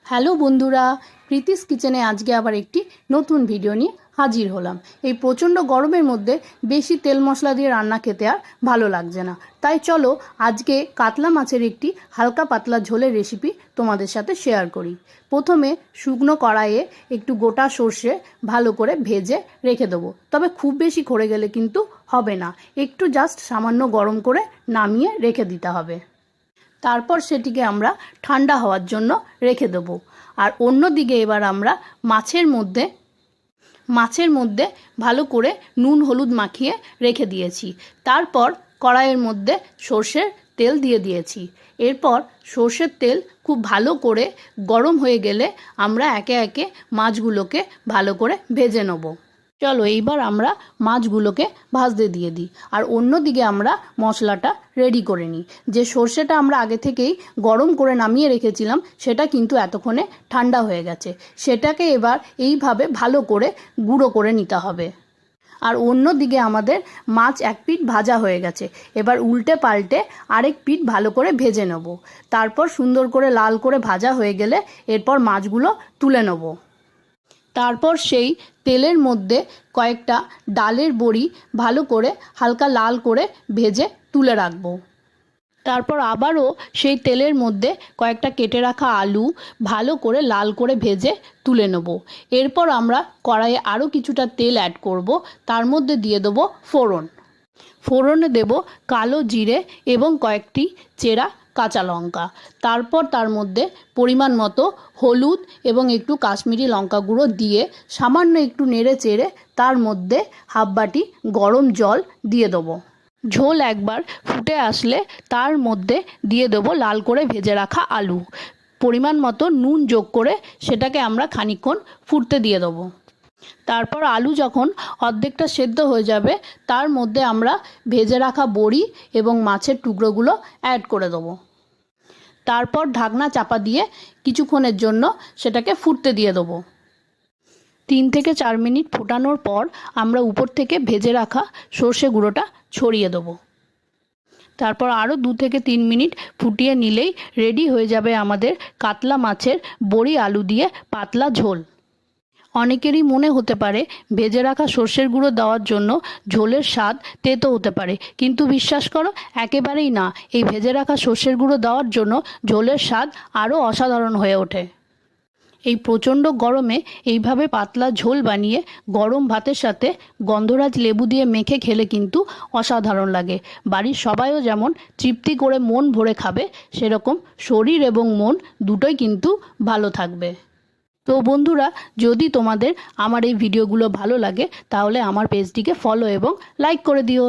Hello বন্ধুরা, প্রীতিস কিচেনে আজকে আবার একটি নতুন ভিডিও নিয়ে হাজির হলাম। এই প্রচণ্ড গরমের মধ্যে বেশি তেল মশলা দিয়ে রান্না খেতে আর ভালো লাগছে না, তাই চলো আজকে কাতলা মাছের একটি হালকা পাতলা ঝোলের রেসিপি তোমাদের সাথে শেয়ার করি। প্রথমে শুকনো কড়াইয়ে একটু গোটা সর্ষে ভালো করে ভেজে রেখে দেবো, তবে খুব বেশি খড়ে গেলে কিন্তু হবে না, একটু জাস্ট সামান্য গরম করে নামিয়ে রেখে দিতে হবে। তারপর সেটিকে আমরা ঠান্ডা হওয়ার জন্য রেখে দেবো। আর অন্যদিকে এবার আমরা মাছের মধ্যে ভালো করে নুন হলুদ মাখিয়ে রেখে দিয়েছি। তারপর কড়াইয়ের মধ্যে সর্ষের তেল দিয়ে দিয়েছি। এরপর সর্ষের তেল খুব ভালো করে গরম হয়ে গেলে আমরা একে একে মাছগুলোকে ভালো করে ভেজে নেব। চলো এইবার আমরা মাছগুলোকে ভাজতে দিয়ে দিই, আর অন্যদিকে আমরা মশলাটা রেডি করে নিই। যে সর্ষেটা আমরা আগে থেকেই গরম করে নামিয়ে রেখেছিলাম সেটা কিন্তু এতক্ষণে ঠান্ডা হয়ে গেছে, সেটাকে এবার এইভাবে ভালো করে গুঁড়ো করে নিতে হবে। আর অন্যদিকে আমাদের মাছ এক পিঠ ভাজা হয়ে গেছে, এবার উল্টে পাল্টে আরেক পিঠ ভালো করে ভেজে নেব। তারপর সুন্দর করে লাল করে ভাজা হয়ে গেলে এরপর মাছগুলো তুলে নেব। তারপর সেই তেলের মধ্যে কয়েকটা ডালের বড়ি ভালো করে হালকা লাল করে ভেজে তুলে রাখবো। তারপর আবারও সেই তেলের মধ্যে কয়েকটা কেটে রাখা আলু ভালো করে লাল করে ভেজে তুলে নেব। এরপর আমরা কড়াইয়ে আরও কিছুটা তেল অ্যাড করব, তার মধ্যে দিয়ে দেবো ফোড়নে দেব কালো জিরে এবং কয়েকটি চেরা কাঁচা লঙ্কা। তারপর তার মধ্যে পরিমাণ মতো হলুদ এবং একটু কাশ্মীরি লঙ্কা গুঁড়ো দিয়ে সামান্য একটু নেড়ে চেড়ে তার মধ্যে হাফ বাটি গরম জল দিয়ে দেবো। ঝোল একবার ফুটে আসলে তার মধ্যে দিয়ে দেবো লাল করে ভেজে রাখা আলু। পরিমাণ মতো নুন যোগ করে সেটাকে আমরা খানিকক্ষণ ফুটতে দিয়ে দেবো। তারপর আলু যখন অর্ধেকটা সেদ্ধ হয়ে যাবে তার মধ্যে আমরা ভেজে রাখা বড়ি এবং মাছের টুকরোগুলো অ্যাড করে দেবো। তারপর ঢাকনা চাপা দিয়ে কিছুক্ষণের জন্য সেটাকে ফুটতে দিয়ে দেবো। 3 থেকে 4 মিনিট ফোটানোর পর আমরা উপর থেকে ভেজে রাখা সর্ষে গুঁড়োটা ছড়িয়ে দেবো। তারপর আরও 2 থেকে 3 মিনিট ফুটিয়ে নিলেই রেডি হয়ে যাবে আমাদের কাতলা মাছের বড়ি আলু দিয়ে পাতলা ঝোল। অনেকেরই মনে হতে পারে ভেজে রাখা সর্ষের গুঁড়ো দেওয়ার জন্য ঝোলের স্বাদ তেতো হতে পারে, কিন্তু বিশ্বাস করো একেবারেই না। এই ভেজে রাখা সর্ষের গুঁড়ো দেওয়ার জন্য ঝোলের স্বাদ আরও অসাধারণ হয়ে ওঠে। এই প্রচণ্ড গরমে এইভাবে পাতলা ঝোল বানিয়ে গরম ভাতের সাথে গন্ধরাজ লেবু দিয়ে মেখে খেলে কিন্তু অসাধারণ লাগে। বাড়ির সবাইও যেমন তৃপ্তি করে মন ভরে খাবে, সেরকম শরীর এবং মন দুটোই কিন্তু ভালো থাকবে। তো বন্ধুরা, যদি তোমাদের আমার এই ভিডিওগুলো ভালো লাগে তাহলে আমার পেজটিকে ফলো এবং লাইক করে দিও।